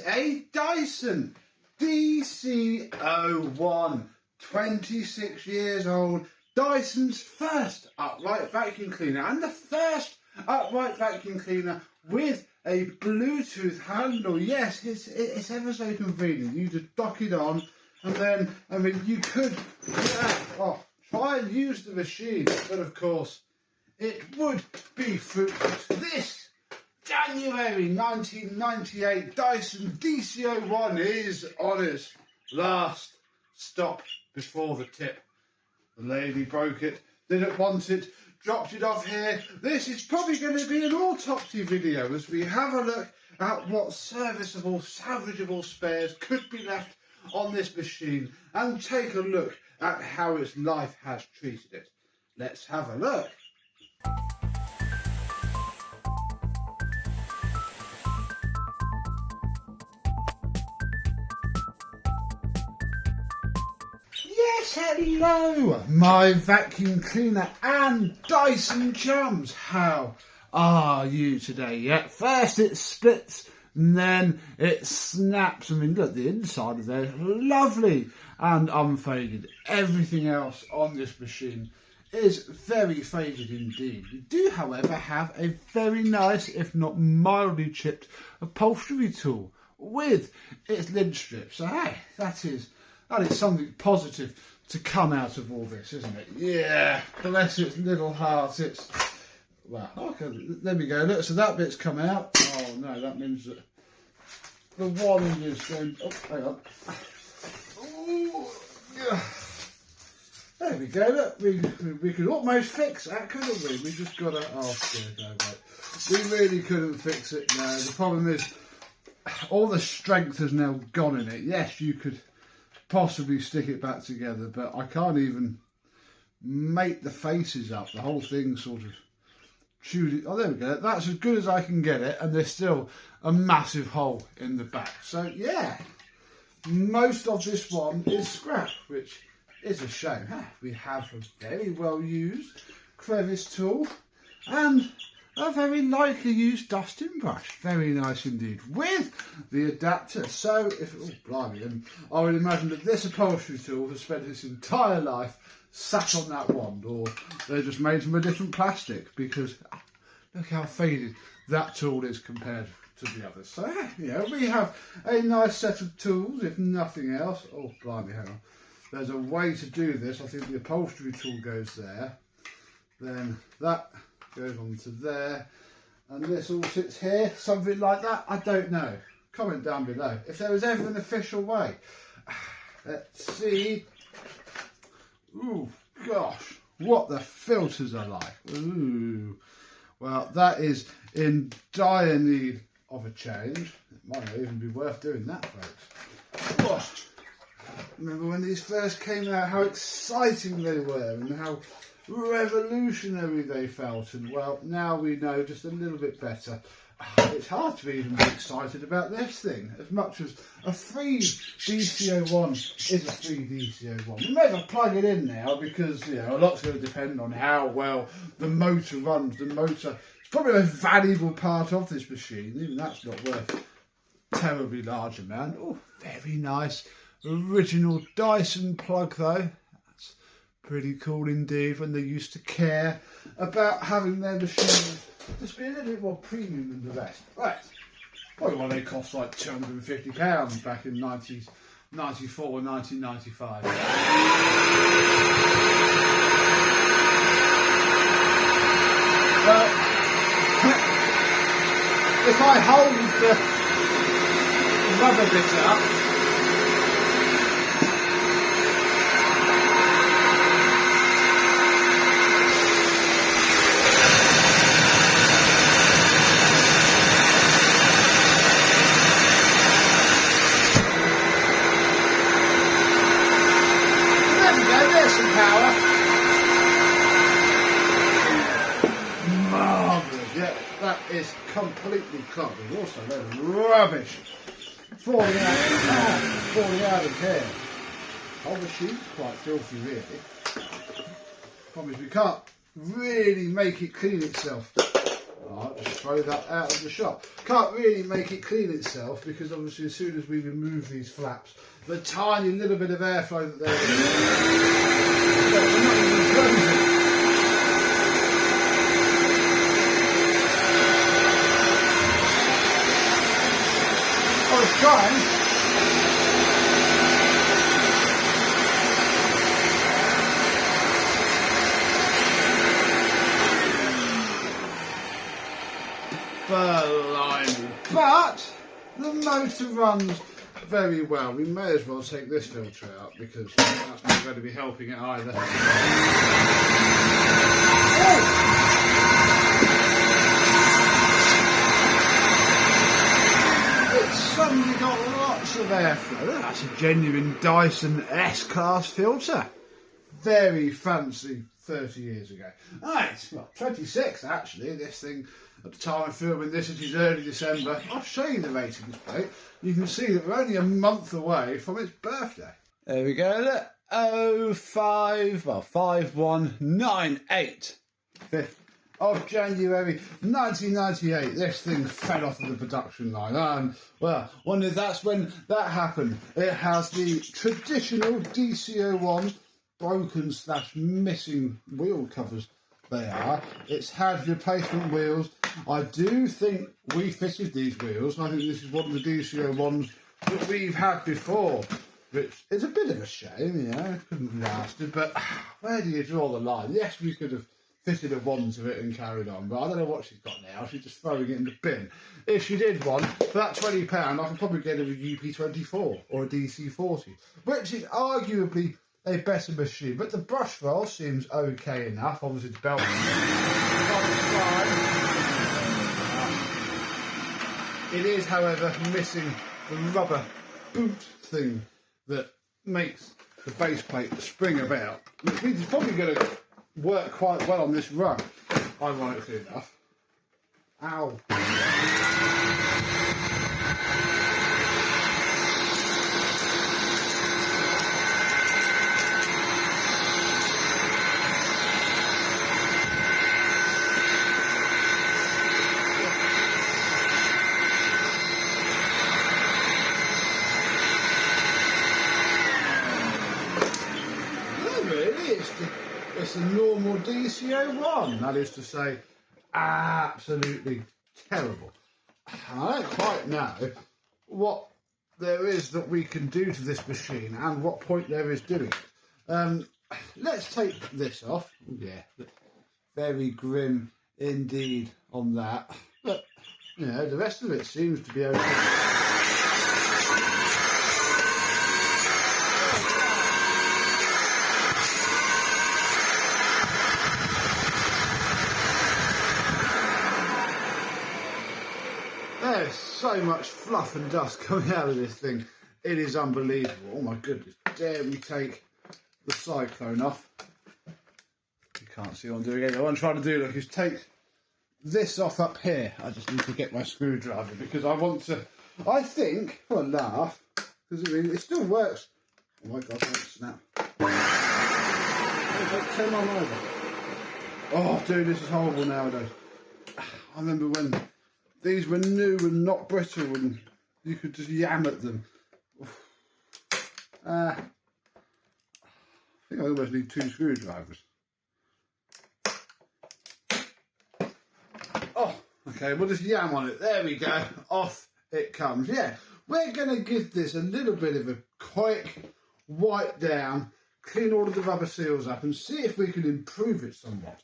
a Dyson DC01, 26 years old, Dyson's first upright vacuum cleaner, and the first upright vacuum cleaner with a Bluetooth handle. Yes, it's ever so convenient. You just dock it on, and then, I mean, you could try and use the machine, but of course, it would be fruitless. This January 1998 Dyson DC01 is on its last stop before the tip. The lady broke it, didn't want it, dropped it off here. This is probably going to be an autopsy video as we have a look at what serviceable, salvageable spares could be left on this machine and take a look at how its life has treated it. Let's have a look. Yes, hello, my vacuum cleaner and Dyson chums. How are you today? Yeah, first it splits and then it snaps. I mean, look, the inside of there is lovely and unfaded. Everything else on this machine is very faded indeed. We do, however, have a very nice, if not mildly chipped, upholstery tool with its lid strip. So hey, that is something positive to come out of all this, isn't it? Yeah, bless its little heart. It's, well, okay, there we go. Look, so that bit's come out. Oh no, that means that the wand is going, oh, hang on. Ooh, yeah. There we go, look, we could almost fix that, couldn't we? We just got to, oh dear, no, wait. We really couldn't fix it now. The problem is, all the strength has now gone in it. Yes, you could possibly stick it back together, but I can't even make the faces up. The whole thing sort of chewed it. Oh, there we go. That's as good as I can get it, and there's still a massive hole in the back. So yeah, most of this one is scrap, which is a shame. We have a very well used crevice tool and a very lightly used dusting brush. Very nice indeed, with the adapter. So if, oh blimey, then I would imagine that this upholstery tool has spent its entire life sat on that wand, or they're just made from a different plastic, because look how faded that tool is compared to the others. So yeah, we have a nice set of tools, if nothing else. Oh blimey, hang on. There's a way to do this. I think the upholstery tool goes there, then that goes on to there, and this all sits here, something like that. I don't know. Comment down below if there was ever an official way. Let's see. Ooh, gosh, what the filters are like. Ooh, well, that is in dire need of a change. It might not even be worth doing that, folks. Oh, remember when these first came out, how exciting they were and how revolutionary they felt, and well, now we know just a little bit better. It's hard to even be excited about this thing, as much as a free DC01 is a free DC01. We may as well plug it in now, because you know a lot's going to depend on how well the motor runs. The motor is probably a valuable part of this machine. Even that's not worth a terribly large amount. Oh, very nice original Dyson plug though. Pretty cool indeed, when they used to care about having their machines just be a little bit more premium than the rest. Right, probably why they cost like £250 back in 1994 or 1995. Well, if I hold the rubber bit up, marvellous, yeah, that is completely clogged. There's also a load of rubbish falling out of here. Oh, the sheet's quite filthy, really. Problem is we can't really make it clean itself. Oh, I'll just throw that out of the shop. Can't really make it clean itself because obviously as soon as we remove these flaps, the tiny little bit of airflow that there is. I was trying. But the motor runs very well. We may as well take this filter out because that's not going to be helping it either. It's suddenly got lots of airflow. That's a genuine Dyson S-Class filter. Very fancy 30 years ago. Right, well, 26 actually, this thing. At the time of filming this, it is early December. I'll show you the ratings plate. You can see that we're only a month away from its birthday. There we go, look. 5198. 5th of January 1998. This thing fell off of the production line. And, well, wonder if that's when that happened. It has the traditional DC01 broken / missing wheel covers. They are. It's had replacement wheels. I do think we fitted these wheels. I think this is one of the DC01s that we've had before, which is a bit of a shame, you know. It couldn't have lasted, but where do you draw the line? Yes, we could have fitted a one to it and carried on, but I don't know what she's got now. She's just throwing it in the bin. If she did one, for that £20, I could probably get her a UP24 or a DC40, which is arguably a better machine, but the brush roll seems okay enough. Obviously it's belt. It is, however, missing the rubber boot thing that makes the base plate spring about, which means it's probably going to work quite well on this run, ironically enough. Ow. It's a normal DC01, that is to say, absolutely terrible. And I don't quite know what there is that we can do to this machine and what point there is doing it. Let's take this off. Yeah, very grim indeed on that. But, you know, the rest of it seems to be okay. There's so much fluff and dust coming out of this thing. It is unbelievable. Oh my goodness. Dare we take the cyclone off? You can't see what I'm doing again. What I'm trying to do, look, is take this off up here. I just need to get my screwdriver because I want to, I think, for a laugh, because I mean, it still works. Oh my God, don't snap. Turn on over. Oh, dude, this is horrible nowadays. I remember when these were new and not brittle and you could just yam at them. I think I almost need 2 screwdrivers. Oh, okay, we'll just yam on it. There we go. Off it comes. Yeah, we're going to give this a little bit of a quick wipe down, clean all of the rubber seals up and see if we can improve it somewhat.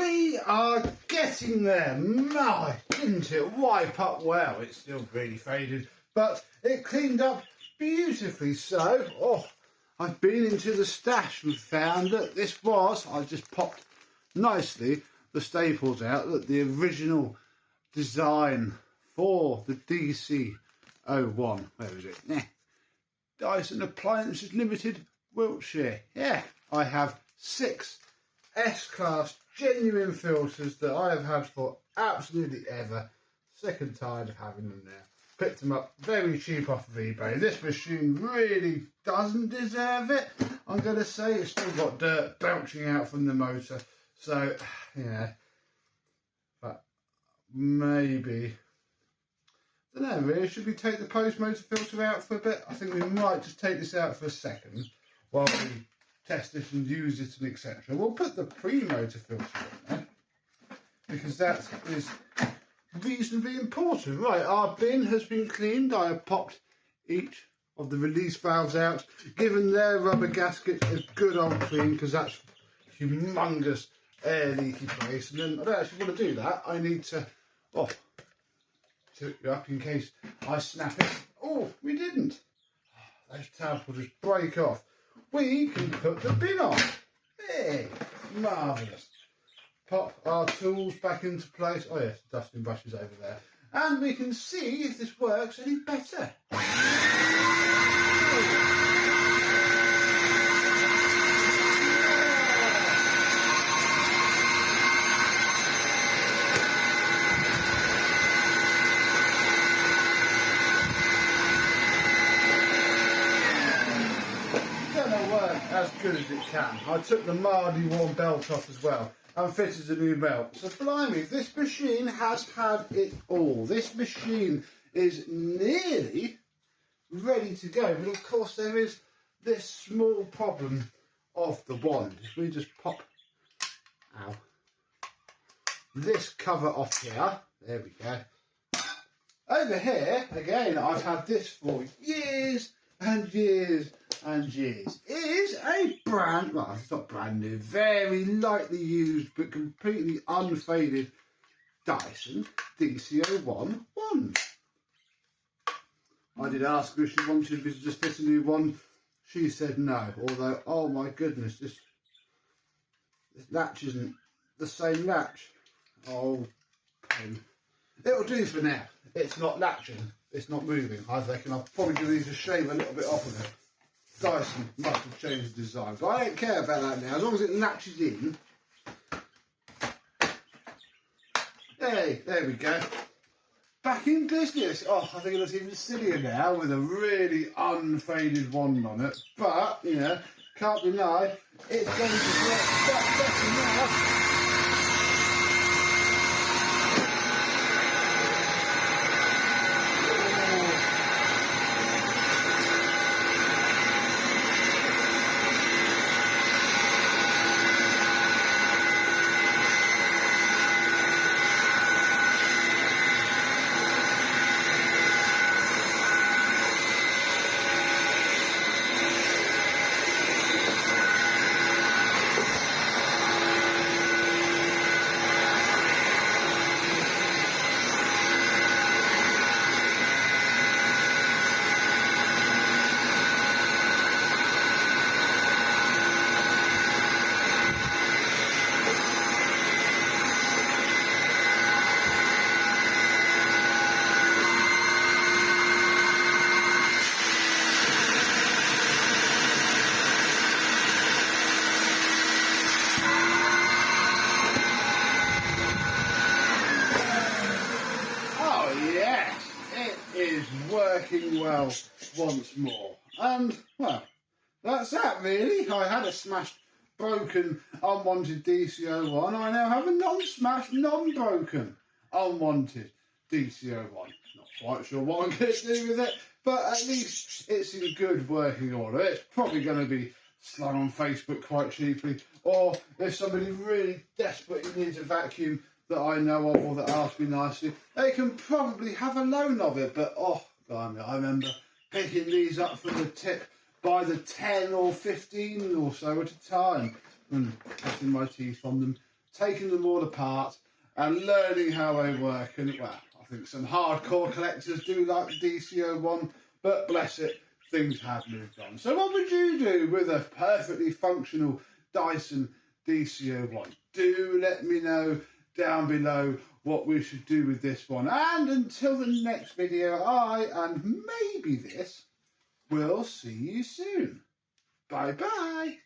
We are getting there. My, didn't it wipe up well? It's still really faded, but it cleaned up beautifully. So, I've been into the stash and found that this was, I just popped nicely the staples out, that the original design for the DC01, where is it? Dyson Appliances Limited, Wiltshire. Yeah, I have 6 S-Class genuine filters that I have had for absolutely ever. Sick and tired of having them now. Picked them up very cheap off of eBay. This machine really doesn't deserve it. I'm going to say it's still got dirt belching out from the motor. So, yeah. But maybe, I don't know really, should we take the post motor filter out for a bit? I think we might just take this out for a second while we test this and use it and etc. We'll put the pre-motor filter in there because that is reasonably important. Right, our bin has been cleaned. I have popped each of the release valves out, given their rubber gaskets a good old clean because that's humongous air leaky place. And then I don't actually want to do that. I need to tilt you up in case I snap it. Oh, we didn't. Those tabs will just break off. We can put the bin on. Hey, marvellous. Pop our tools back into place. Oh yes, the dusting brush is over there. And we can see if this works any better. As good as it can. I took the Mardy worn belt off as well and fitted a new belt. So blimey, this machine has had it all. This machine is nearly ready to go, but of course there is this small problem of the wand. If we just pop this cover off here, there we go. Over here, again, I've had this for years and years and years. It is a brand, well, it's not brand new, very lightly used but completely unfaded Dyson DC01 wand. I did ask her if she wanted me to just fit a new one. She said no, although, oh my goodness, this latch isn't the same latch. Oh, pain. It'll do for now. It's not latching, it's not moving. I reckon I'll probably need to shave a little bit off of it. Dyson must have changed the design, but I don't care about that now, as long as it latches in. Hey, there we go. Back in business. Oh, I think it looks even sillier now with a really unfaded wand on it, but, you know, can't deny it's going to work that better now. Working well once more, and well, that's that really. I had a smashed, broken, unwanted DC01. I now have a non-smashed, non-broken, unwanted DC01. Not quite sure what I'm going to do with it, but at least it's in good working order. It's probably going to be slung on Facebook quite cheaply, or if somebody really desperately needs a vacuum that I know of or that asks me nicely, they can probably have a loan of it. But oh, God, I remember picking these up from the tip by the 10 or 15 or so at a time and cutting my teeth on them taking them all apart and learning how they work. And well, I think some hardcore collectors do like the DC01, but bless it, things have moved on. So what would you do with a perfectly functional Dyson DC01? Do let me know down below what we should do with this one. And until the next video, I, and maybe this, will see you soon. Bye bye.